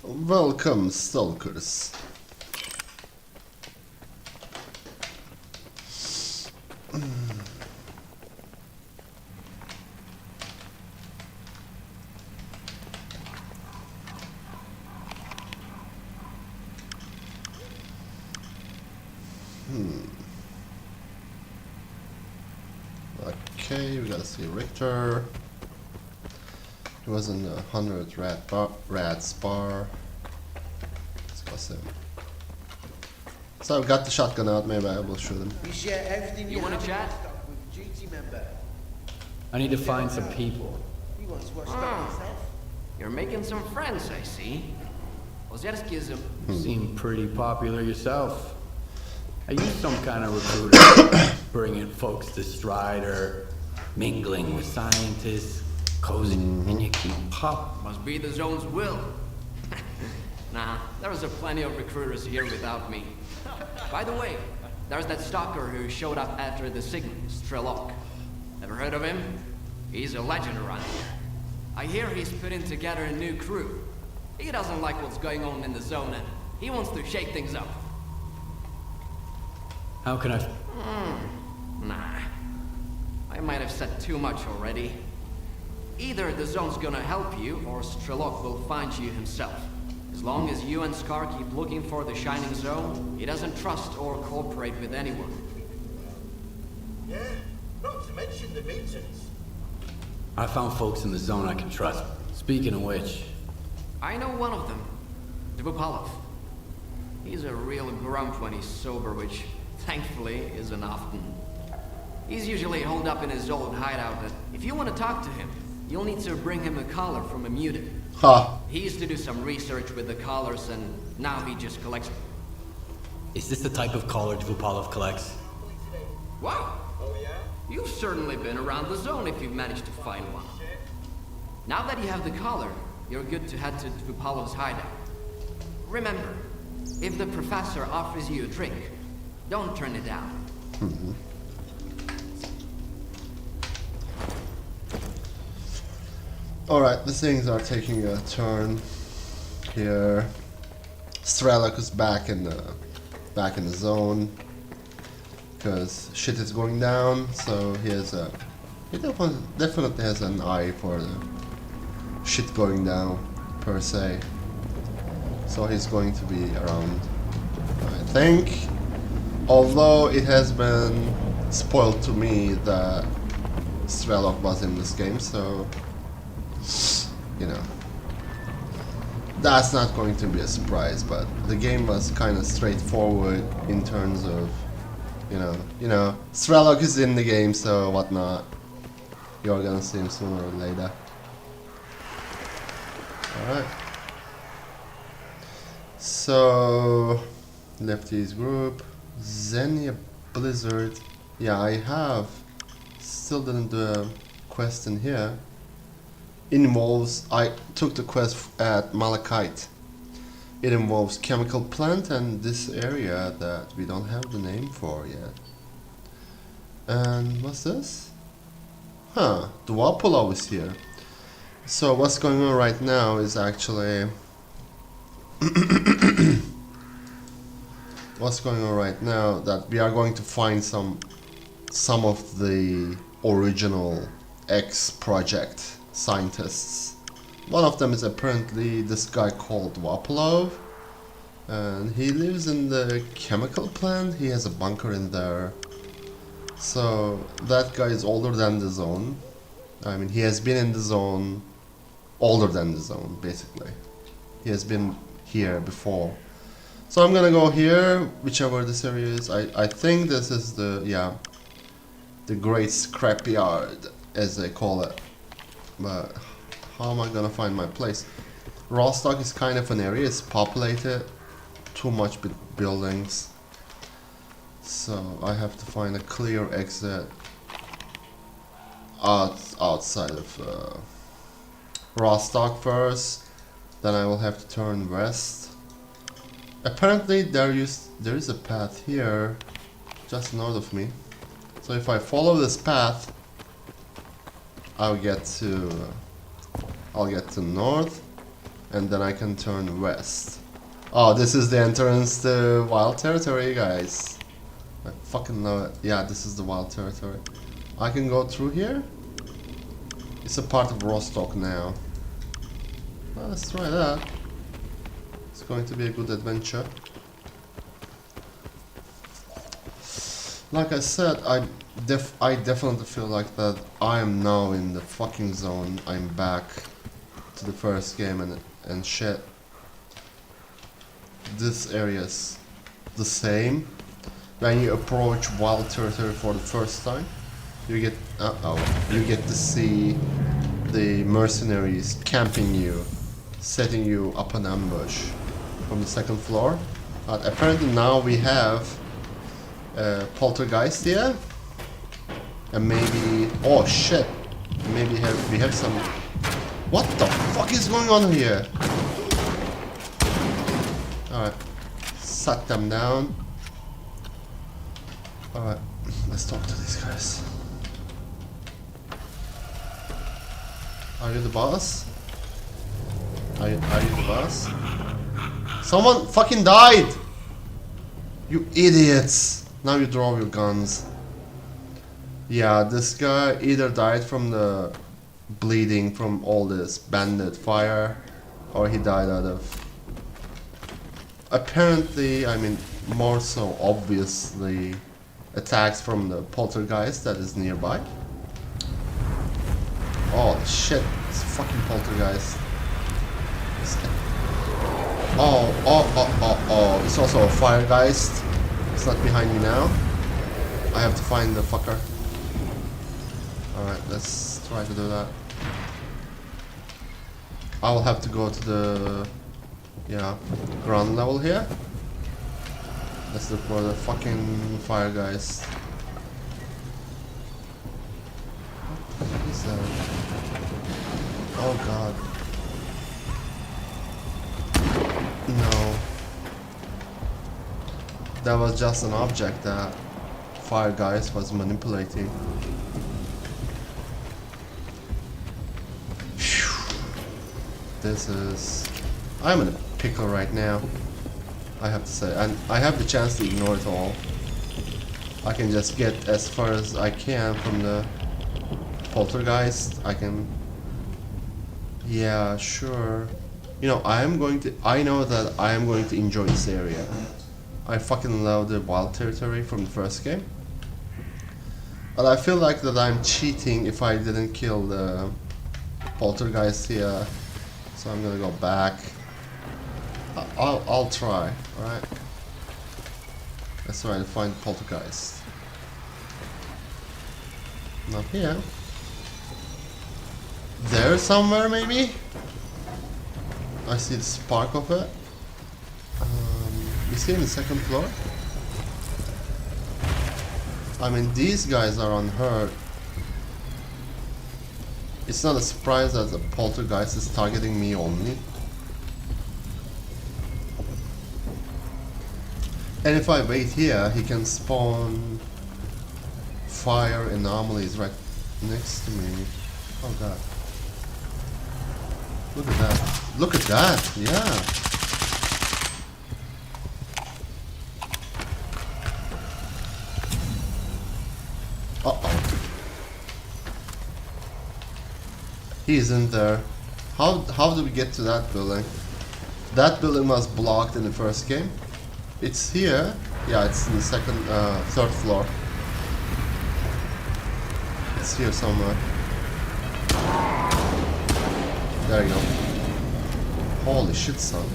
Welcome, Stalkers. Okay, we gotta see Richter. He was in the 100 rats bar. Let's go see him. So I've got the shotgun out, maybe I will shoot him. We share everything You want to chat? with duty member. I need to find some people. He wants watched up himself. You're making some friends, I see. Ozerskism. You seem pretty popular yourself. Are you some kind of recruiter? Bringing folks to Strider, mingling with scientists, cozy, and you keep pop. Must be the zone's will. Nah, there's plenty of recruiters here without me. By the way, there's that stalker who showed up after the signal, Strelok. Ever heard of him? He's a legend around here. I hear he's putting together a new crew. He doesn't like what's going on in the zone and he wants to shake things up. How can I... Nah. I might have said too much already. Either the zone's gonna help you, or Strelok will find you himself. As long as you and Scar keep looking for the Shining Zone, he doesn't trust or cooperate with anyone. Yeah, not to mention the meetings. I found folks in the zone I can trust. Speaking of which... I know one of them, Dvupalov. He's a real grump when he's sober, which, thankfully, isn't often. He's usually holed up in his old hideout, but if you want to talk to him, you'll need to bring him a collar from a mutant. Ha! He used to do some research with the collars, and now he just collects. Is this the type of collar Dvupalov collects? Wow! Oh yeah? You've certainly been around the zone if you've managed to find one. Now that you have the collar, you're good to head to Dvupalov's hideout. Remember, if the professor offers you a drink, don't turn it down. Alright, the things are taking a turn here. Strelok is back in the zone because shit is going down. So he definitely has an eye for the shit going down per se. So he's going to be around, I think. Although it has been spoiled to me that Strelok was in this game, so you know, that's not going to be a surprise. But the game was kind of straightforward in terms of, you know, Strelok is in the game, so whatnot. You're gonna see him sooner or later. All right. So, Lefty's group, Xenia Blizzard. Yeah, I have. Still didn't do a quest in here. Involves, I took the quest at Malachite. It involves chemical plant and this area that we don't have the name for yet. And what's this? Huh, Dwapolov is here. So what's going on right now is actually what's going on right now that we are going to find some of the original X project scientists. One of them is apparently this guy called Dwapolov, and he lives in the chemical plant. He has a bunker in there. So that guy is older than the zone. I mean, he has been in the zone, older than the zone, basically. He has been here before. So I'm gonna go here, whichever this area is. I think this is the, yeah, the Great Scrapyard, as they call it. But how am I gonna find my place? Rostock is kind of an area, it's populated, too much buildings. So I have to find a clear exit outside of Rostock first. Then I will have to turn west. Apparently there is a path here, just north of me. So if I follow this path, I'll get to north, and then I can turn west. Oh, this is the entrance to wild territory, guys. I fucking love it. Yeah, this is the wild territory. I can go through here. It's a part of Rostock now. Well, let's try that. It's going to be a good adventure. Like I said, I definitely feel like that I am now in the fucking zone. I'm back to the first game and shit. This area's the same. When you approach wild territory for the first time, you get you get to see the mercenaries camping you, setting you up an ambush from the second floor. But apparently now we have poltergeist here, and maybe oh shit, maybe we have some. What the fuck is going on here? All right, shut them down. All right, let's talk to these guys. Are you the boss? Are you the boss? Someone fucking died! You idiots! Now you draw your guns. Yeah, this guy either died from the bleeding from all this bandit fire, or he died out of... Apparently, I mean, more so obviously, attacks from the poltergeist that is nearby. Oh shit, it's fucking poltergeist. Oh, it's also a fire geist. It's not behind me now. I have to find the fucker. Alright, let's try to do that. I will have to go to the ground level here. Let's look for the fucking fire geist. What is that? Oh god. No. That was just an object that fire geist was manipulating. Phew. This is... I'm in a pickle right now, I have to say. And I have the chance to ignore it all. I can just get as far as I can from the poltergeist. I can... Yeah, sure. You know, I know that I am going to enjoy this area. I fucking love the wild territory from the first game. But I feel like that I'm cheating if I didn't kill the poltergeist here. So I'm gonna go back. I'll try, alright? Let's try to find the poltergeist. Not here. There somewhere, maybe? I see the spark of it. You see in the second floor? I mean, these guys are unhurt. It's not a surprise that the poltergeist is targeting me only. And if I wait here, he can spawn fire anomalies right next to me. Oh god. Look at that. Look at that, yeah. Uh-oh. He isn't there. How do we get to that building? That building was blocked in the first game. It's here. Yeah, it's in the third floor. It's here somewhere. There you go. Holy shit, son.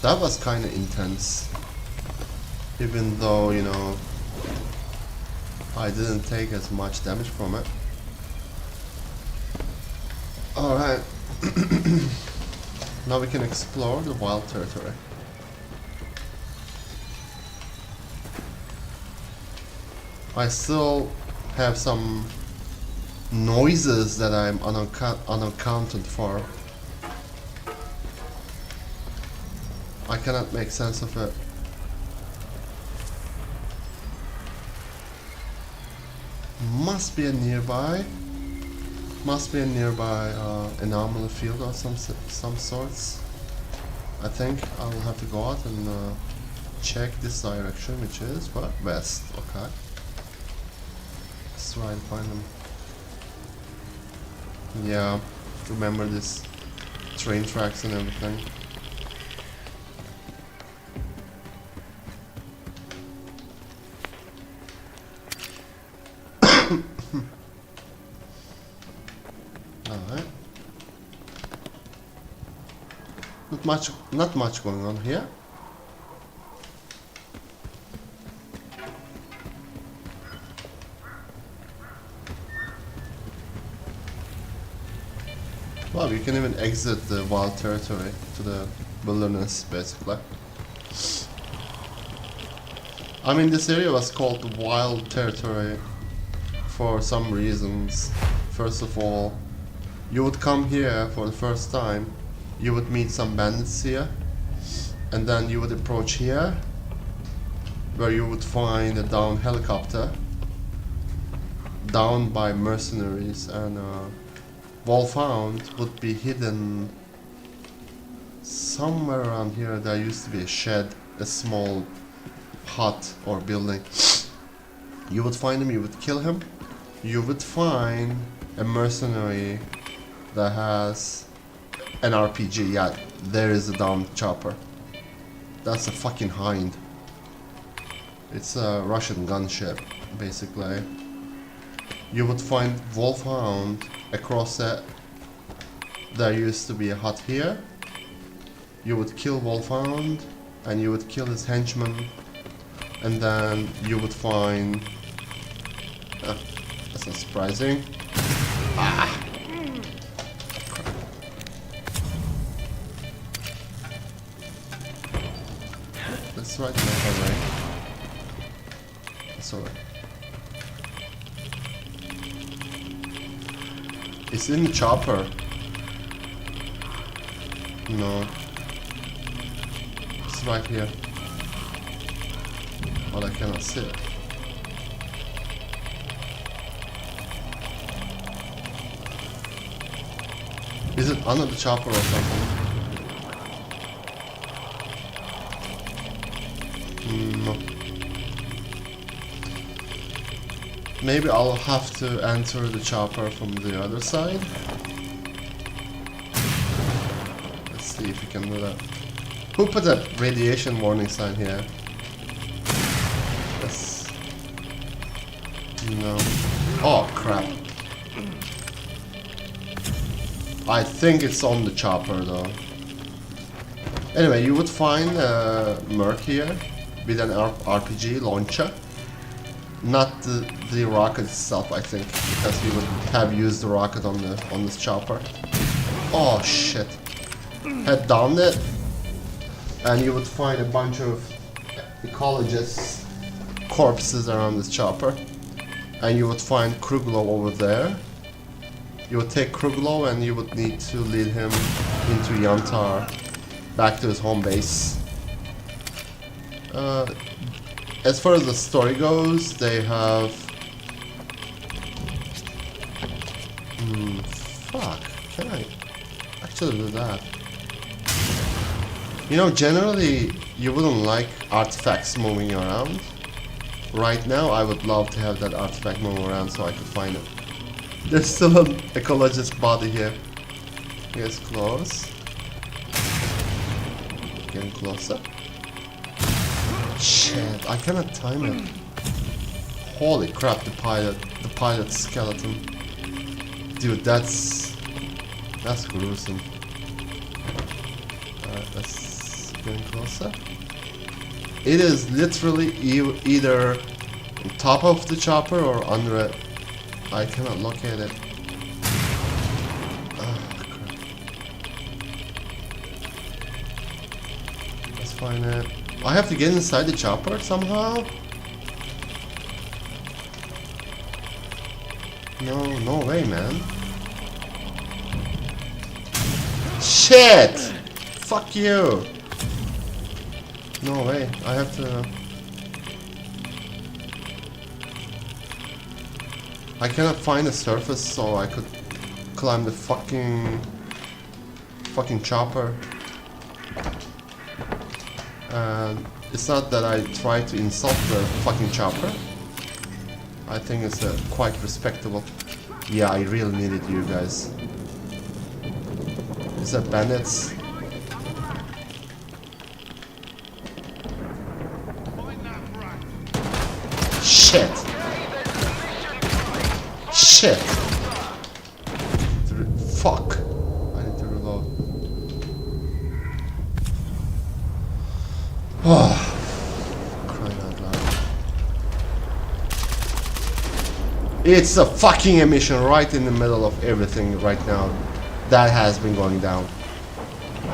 That was kinda intense. Even though, you know, I didn't take as much damage from it. Alright. Now we can explore the wild territory. I still have some noises that I'm unaccounted for. I cannot make sense of it. Must be a nearby. Must be a nearby anomaly field or some sorts. I think I will have to go out and check this direction, which is what? West. Okay. Let's try and find them. Yeah, remember this train tracks and everything. Alright. Not much going on here. Well, you can even exit the wild territory to the wilderness, basically. I mean, this area was called the wild territory for some reasons. First of all, you would come here for the first time, you would meet some bandits here, and then you would approach here, where you would find a downed helicopter, downed by mercenaries, and Wolfhound would be hidden somewhere around here. There used to be a shed, a small hut or building. You would find him, you would kill him. You would find a mercenary that has an RPG. Yeah, there is a downed chopper. That's a fucking Hind. It's a Russian gunship, basically. You would find Wolfhound across it. There used to be a hut here. You would kill Wolfhound and you would kill his henchman, and then you would find that's not surprising. That's right, right. That's alright. It's in the chopper. No. It's right here. But I cannot see it. Is it under the chopper or something? No. Maybe I'll have to enter the chopper from the other side. Let's see if we can do that. Who put a radiation warning sign here? Yes. No. Oh crap. I think it's on the chopper though. Anyway, you would find a Merc here with an RPG launcher. Not the rocket itself, I think, because you would have used the rocket on this chopper. Oh shit! Had downed it, and you would find a bunch of ecologists' corpses around this chopper, and you would find Kruglow over there. You would take Kruglow, and you would need to lead him into Yantar, back to his home base. As far as the story goes, they have... fuck, can I actually do that? You know, generally, you wouldn't like artifacts moving around. Right now, I would love to have that artifact moving around so I could find it. There's still an ecologist body here. Here's close. Getting closer. Shit, I cannot time it. Holy crap, the pilot skeleton. Dude, that's gruesome. Alright, let's get closer. It is literally either on top of the chopper or under it. I cannot locate it. Oh, crap. Let's find it. I have to get inside the chopper somehow? No way, man. Shit! Fuck you! No way, I have to... I cannot find a surface so I could climb the fucking chopper. And it's not that I try to insult the fucking chopper. I think it's quite respectable. Yeah, I really needed you guys. Is that bandits? Shit! Shit! Fuck! I need to reload. Oh, crying out loud. It's a fucking emission right in the middle of everything right now. That has been going down.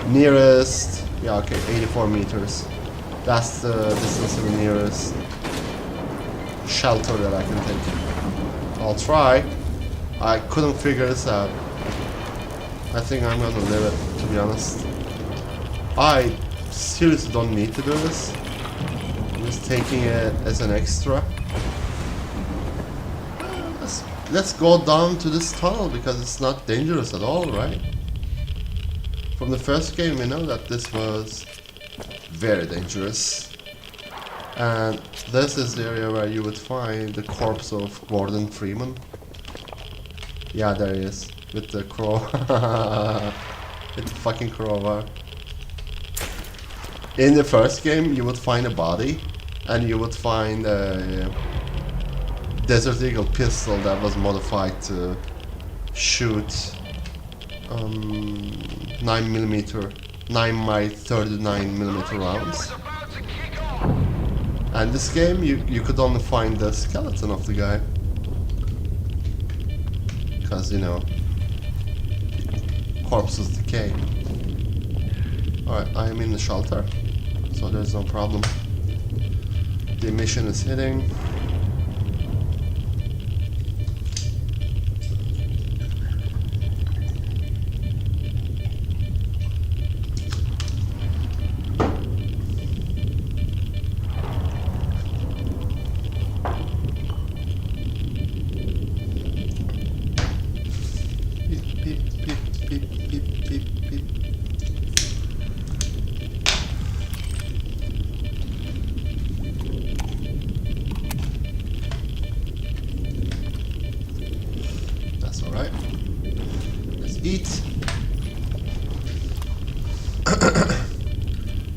Nearest, yeah, okay, 84 meters. That's the distance to the nearest shelter that I can take. I'll try. I couldn't figure this out. I think I'm gonna leave it, to be honest. I seriously don't need to do this. I'm just taking it as an extra. Let's go down to this tunnel because it's not dangerous at all, right? From the first game we know that this was very dangerous. And this is the area where you would find the corpse of Gordon Freeman. Yeah, there he is. With the crow. With the fucking crowbar. In the first game you would find a body. And you would find a Desert Eagle pistol that was modified to shoot 9mm 9x39mm rounds. And this game you could only find the skeleton of the guy. Because, you know, corpses decay. Alright, I am in the shelter, so there's no problem. The emission is hitting. That's alright. Let's eat.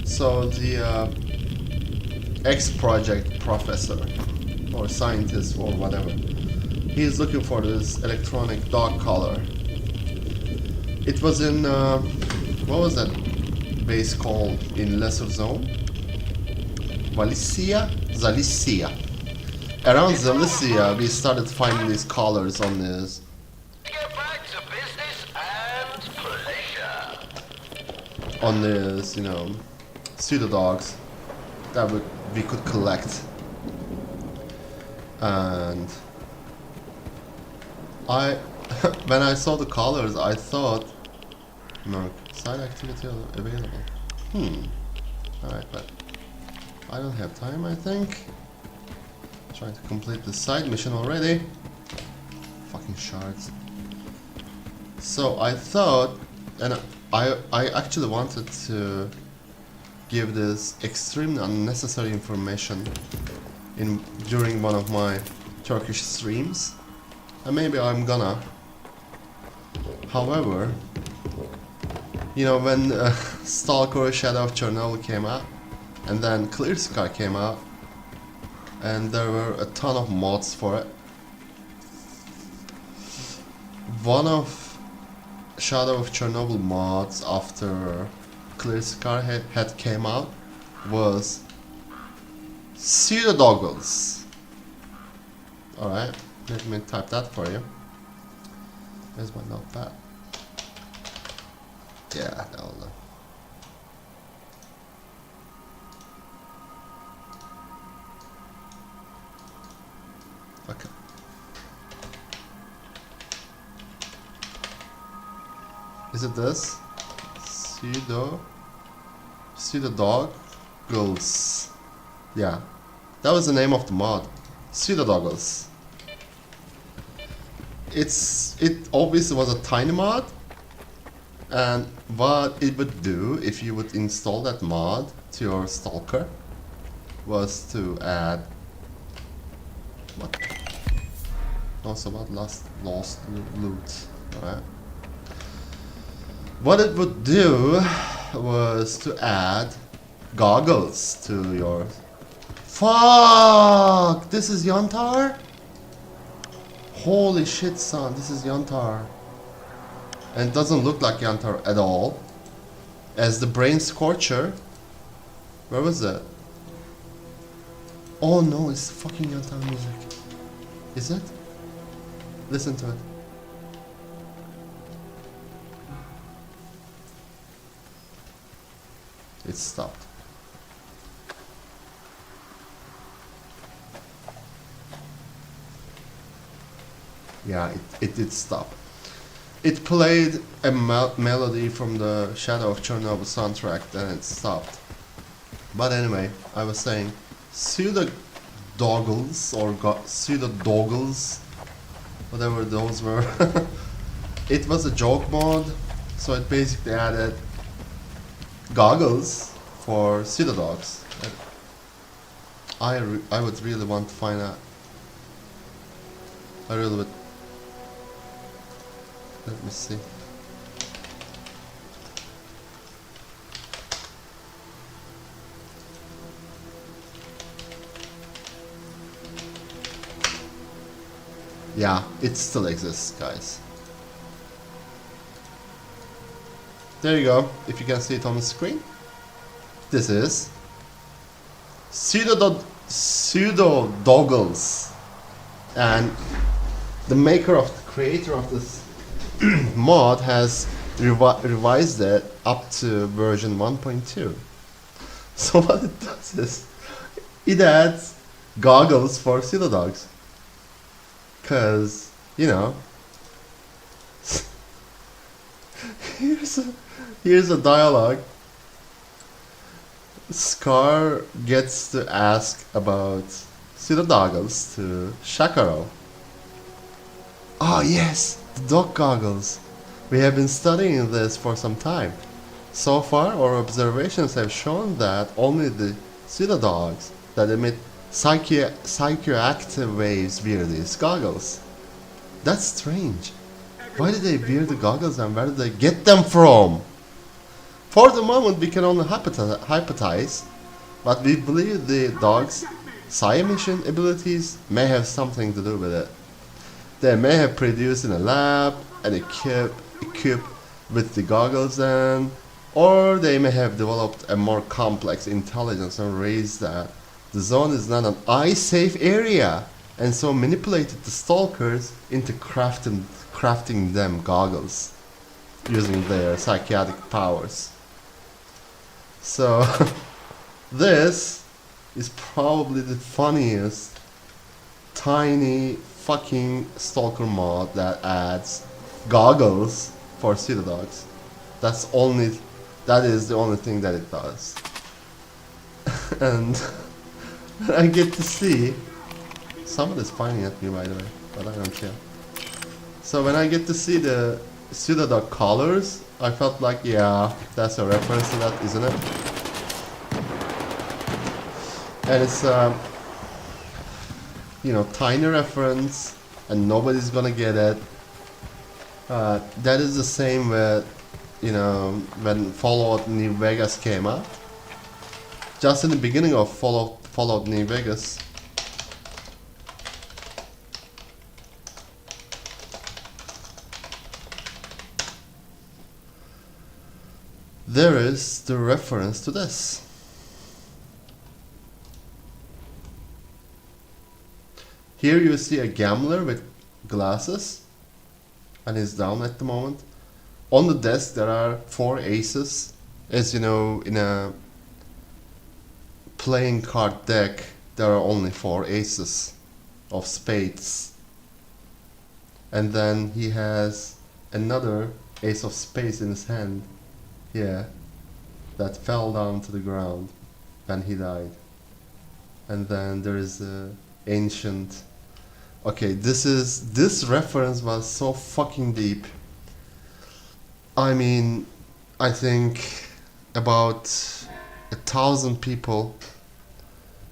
So the X-Project professor or scientist or whatever, he's looking for this electronic dog collar. It was in what was that base called in Lesser Zone? Zalicia. Around Zalicia, we started finding these collars on this. Get back to business and pleasure. On this, you know, pseudo dogs that we could collect. And when I saw the colors, I thought, no, side activity available. Alright, but I don't have time, I think. Trying to complete the side mission already. Fucking shards. So I thought, and I actually wanted to give this extremely unnecessary information during one of my Turkish streams, and maybe I'm gonna. However, you know, when Stalker Shadow of Chernobyl came out, and then Clear Sky came out, and there were a ton of mods for it. One of Shadow of Chernobyl mods after Clear Sky had came out was pseudo doggles. Alright, let me type that for you. Where's my notepad? Yeah, that'll do. Okay. Is it this? Pseudo doggles. Yeah, that was the name of the mod. Pseudo doggles. it obviously was a tiny mod, and what it would do if you would install that mod to your Stalker was to add what? Also about lost loot. Alright. What it would do was to add goggles to your. Fuck! This is Yantar? Holy shit, son! This is Yantar, and it doesn't look like Yantar at all. As the brain scorcher. Where was it? Oh no, it's fucking Yantar music. Is it? Listen to it. It stopped. Yeah, it did stop. It played a melody from the Shadow of Chernobyl soundtrack, then it stopped. But anyway, I was saying, pseudo doggles or pseudo doggles, whatever those were. It was a joke mod, so it basically added goggles for pseudo dogs. I would really want to find out. I really would. Let me see. Yeah, it still exists, guys. There you go, if you can see it on the screen. This is pseudo doggles, and the maker of the creator of this mod has revised it up to version 1.2. So what it does is it adds goggles for pseudo dogs, cause you know. Here's a dialogue. Scar gets to ask about pseudo goggles to Shakaro. Oh yes, the dog goggles. We have been studying this for some time. So far, our observations have shown that only the pseudo dogs that emit psychoactive waves wear these goggles. That's strange. Why do they wear the goggles and where do they get them from? For the moment, we can only hypothesize, but we believe the dog's psi emission abilities may have something to do with it. They may have produced in a lab and equipped with the goggles then, or they may have developed a more complex intelligence and realized that the zone is not an eye-safe area, and so manipulated the stalkers into crafting them goggles using their psychiatric powers. So this is probably the funniest tiny fucking stalker mod that adds goggles for pseudo dogs. That is the only thing that it does. And I get to see, somebody's pointing at me by the way, but I don't care. So when I get to see the pseudo dog colors, I felt like, yeah, that's a reference to that, isn't it? And it's you know, tiny reference, and nobody's gonna get it. That is the same with, you know, when Fallout New Vegas came out. Just in the beginning of Fallout New Vegas, there is the reference to this. Here you see a gambler with glasses, and he's down at the moment. On the desk there are 4 aces. As you know, in a playing card deck there are only 4 aces of spades. And then he has another ace of spades in his hand. Yeah, that fell down to the ground when he died. And then there is a ancient Okay, this reference was so fucking deep. I mean, I think about 1,000 people.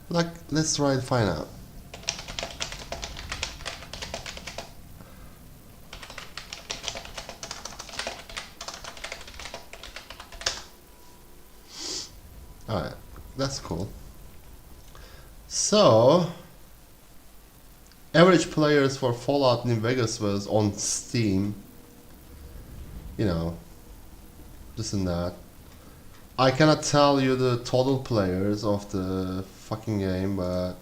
Like, let's try to find out. Alright, that's cool. So, average players for Fallout New Vegas was on Steam. You know, this and that. I cannot tell you the total players of the fucking game, but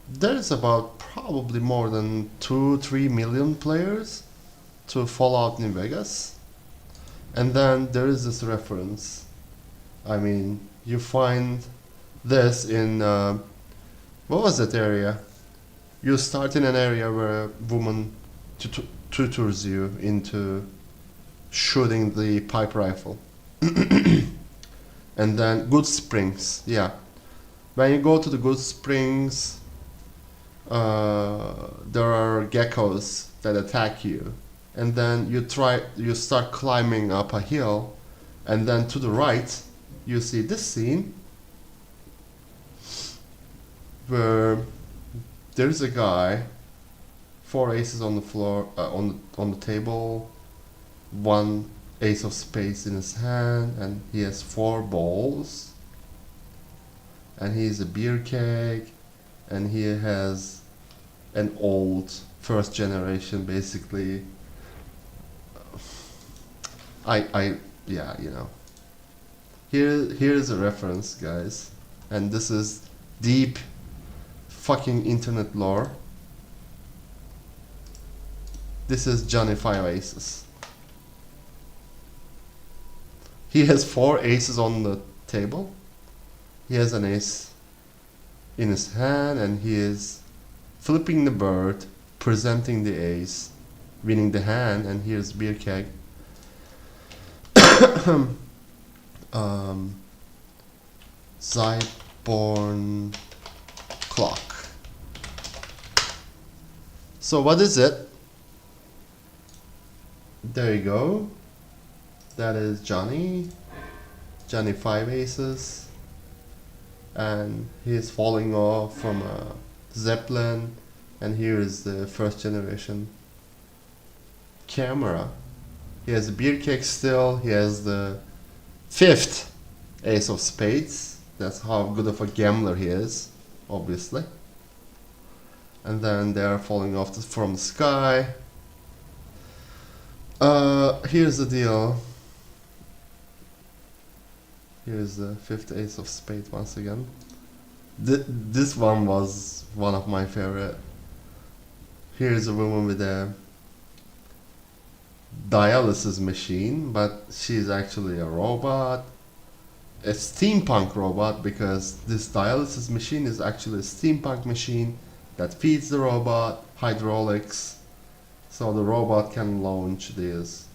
there's about probably more than 2-3 million players to Fallout New Vegas. And then there is this reference. I mean, you find this in what was that area? You start in an area where a woman tutors you into shooting the pipe rifle. And then Good Springs, yeah. When you go to the Good Springs, there are geckos that attack you. And then you start climbing up a hill, and then to the right, you see this scene where there's a guy, 4 aces on the floor, on the table, 1 ace of spades in his hand, and he has 4 balls, and he's a beer keg, and he has an old first generation, basically. Yeah, you know. Here's a reference, guys, and this is deep fucking internet lore. This is Johnny 5 aces. He has 4 aces on the table. He has an ace in his hand, and he is flipping the bird, presenting the ace, winning the hand, and here's beer keg. Zyborn clock. So what is it? There you go. That is Johnny 5 aces, and he is falling off from a Zeppelin, and here is the first generation camera. He has a beer keg still. He has the 5th ace of spades. That's how good of a gambler he is, obviously. And then they are falling off from the sky. Here's the deal. Here's the 5th ace of spades once again. This one was one of my favorite. Here's a woman with a dialysis machine, but she's actually a robot, a steampunk robot, because this dialysis machine is actually a steampunk machine that feeds the robot hydraulics, so the robot can launch this.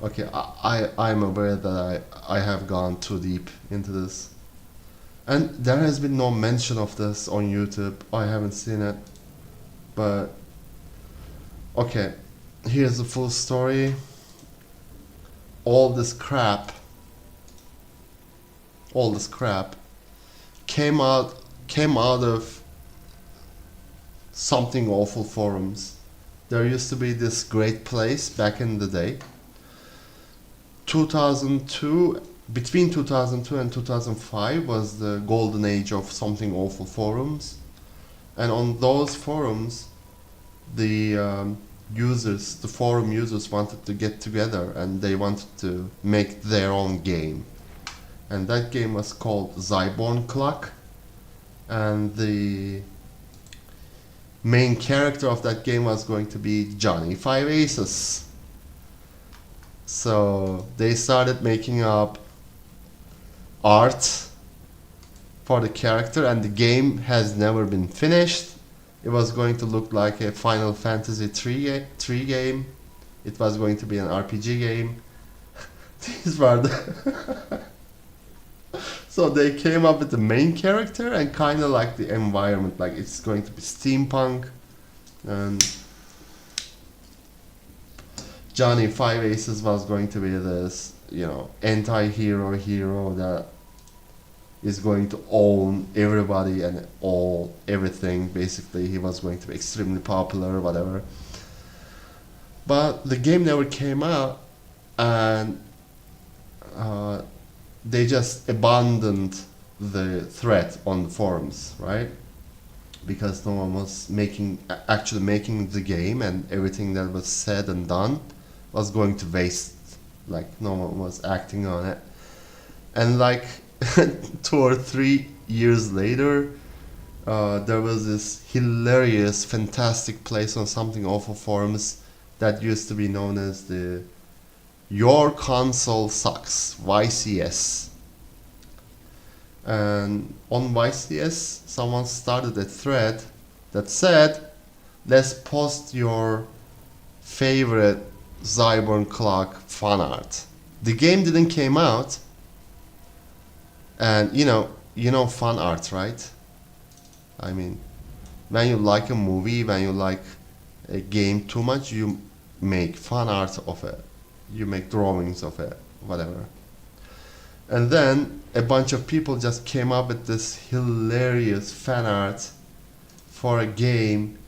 Okay, I'm aware that I have gone too deep into this, and there has been no mention of this on YouTube. I haven't seen it, but okay. Here's the full story. All this crap came out of something awful forums. There used to be this great place back in the day. 2002, between 2002 and 2005 was the golden age of something awful forums, and on those forums, the forum users wanted to get together, and they wanted to make their own game, and that game was called Zyborn Clock, and the main character of that game was going to be Johnny 5 aces. So they started making up art for the character, and the game has never been finished. It was going to look like a Final Fantasy 3 game. It was going to be an RPG game. These were the So they came up with the main character and kind of like the environment, like it's going to be steampunk, and Johnny Five Aces was going to be this, you know, anti-hero hero that is going to own everybody and everything. Basically, he was going to be extremely popular, whatever. But the game never came out, and they just abandoned the thread on the forums, right? Because no one was actually making the game, and everything that was said and done was going to waste. Like, no one was acting on it. And like 2 or 3 years later, there was this hilarious, fantastic place on Something Awful forums that used to be known as the Your Console Sucks, YCS. And on YCS, someone started a thread that said, let's post your favorite Zyborn Clock fan art. The game didn't came out, and you know fan art, right? I mean, when you like a movie, when you like a game too much, you make fan art of it. You make drawings of it, whatever. And then a bunch of people just came up with this hilarious fan art for a game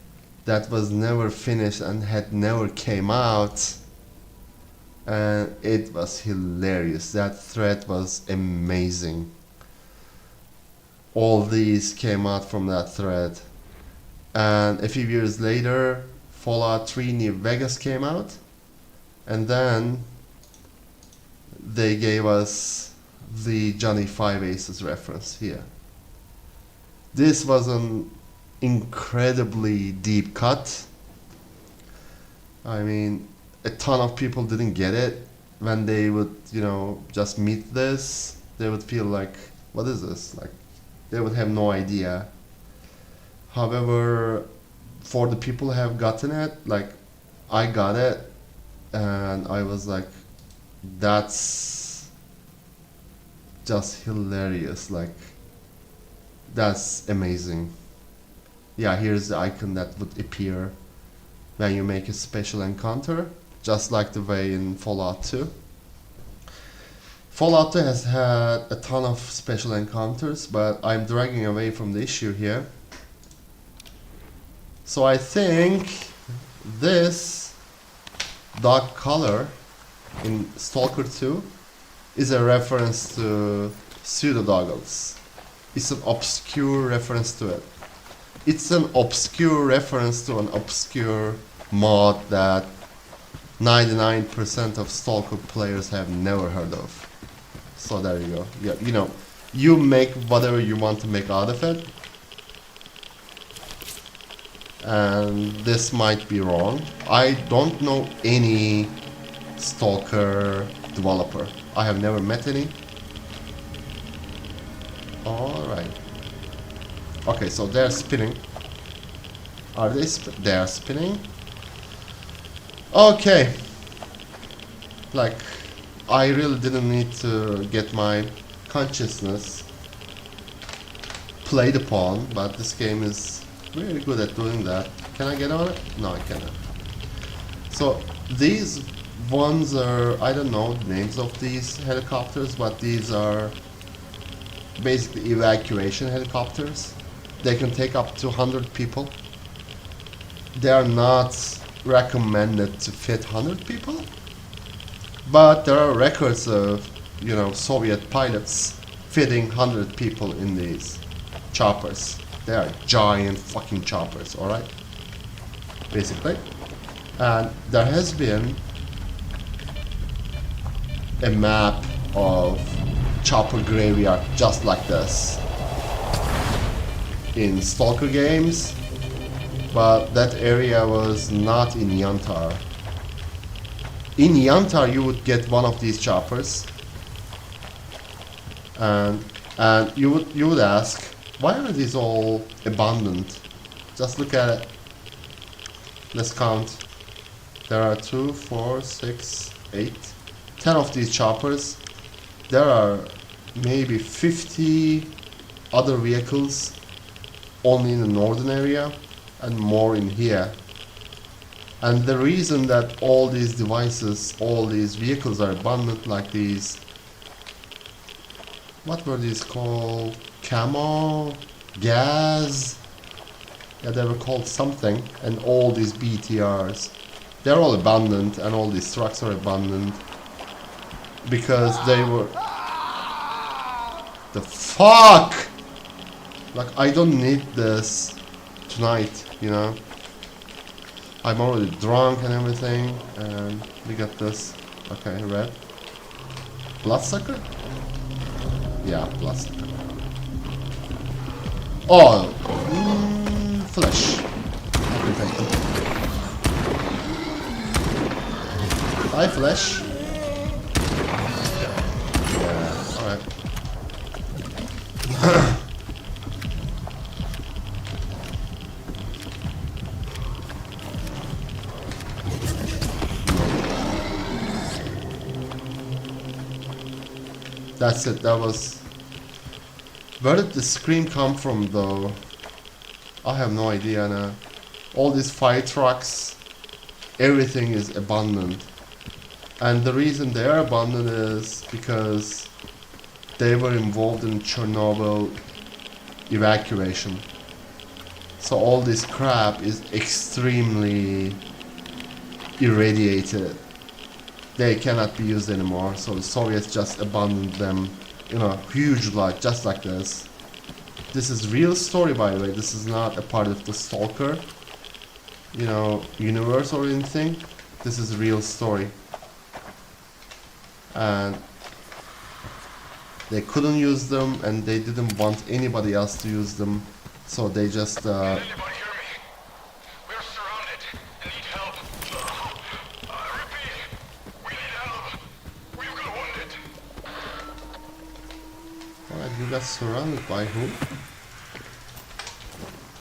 that was never finished and had never came out. And it was hilarious. That thread was amazing. All these came out from that thread. And a few years later, Fallout 3 New Vegas came out. And then they gave us the Johnny Five Aces reference here. This was an incredibly deep cut. I mean, a ton of people didn't get it. When they would, just meet this, they would feel like, what is this? Like, they would have no idea. However, for the people who have gotten it, like, I got it, and I was like, that's just hilarious. Like, that's amazing. Yeah, here's the icon that would appear when you make a special encounter, just like the way in Fallout 2. Fallout 2 has had a ton of special encounters, but I'm dragging away from the issue here. So I think this dark color in Stalker 2 is a reference to pseudo-doggles. It's an obscure reference to it. It's an obscure reference to an obscure mod that 99% of Stalker players have never heard of. So there you go. Yeah, you make whatever you want to make out of it. And this might be wrong. I don't know any Stalker developer. I have never met any. Alright. Okay, so they're spinning. Are they they are spinning? Okay. Like, I really didn't need to get my consciousness played upon, but this game is very good at doing that. Can I get on it? No, I cannot. So these ones are, I don't know the names of these helicopters, but these are basically evacuation helicopters. They can take up to 100 people. They are not recommended to fit 100 people, but there are records of, Soviet pilots fitting 100 people in these choppers. They are giant fucking choppers, alright? Basically. And there has been a map of chopper graveyard just like this in Stalker games, but that area was not in Yantar. In Yantar you would get one of these choppers, and you would ask, why are these all abandoned? Just look at it. Let's count. There are 2, 4, 6, 8, 10 of these choppers. There are maybe 50 other vehicles only in the northern area and more in here. And the reason that all these devices, all these vehicles are abundant, like these, what were these called? Camo? Gas? Yeah, they were called something. And all these BTRs, they're all abundant, and all these trucks are abundant because they were... The fuck! Like, I don't need this tonight, you know? I'm already drunk and everything, and we got this. Okay, red. Bloodsucker? Yeah, bloodsucker. Oh! Flesh. Okay. Hi, flesh. Yeah, alright. That's it, that was... Where did the scream come from though? I have no idea now. All these fire trucks, everything is abundant. And the reason they are abundant is because they were involved in Chernobyl evacuation. So all this crap is extremely irradiated. They cannot be used anymore, so the Soviets just abandoned them in a huge lot, just like this. This is real story, by the way. This is not a part of the Stalker, you know, universe or anything. This is a real story. And they couldn't use them, and they didn't want anybody else to use them, so they just Anybody hear me? We're surrounded and need help. Repeat, we need help. We've got wounded. Alright, you got surrounded by who?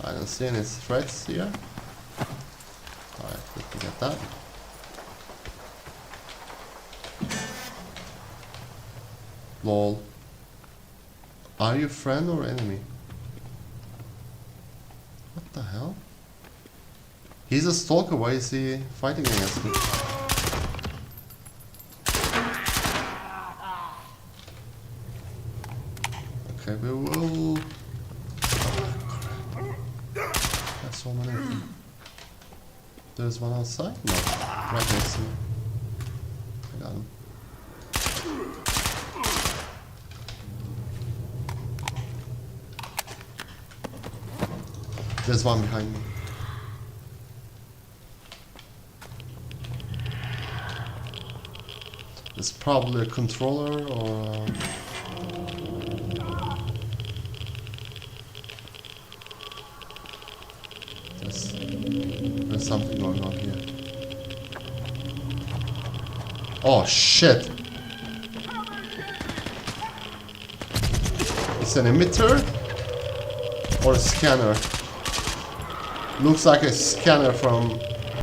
I don't see any threats here. Alright, let me get that. Lol. Are you friend or enemy? What the hell? He's a stalker, why is he fighting against me? Okay, we will... That's so many. There's one outside? No, right next to me. I got him. There's one behind me. It's probably a controller or... There's something going on here. Oh shit! It's an emitter? Or a scanner? Looks like a scanner from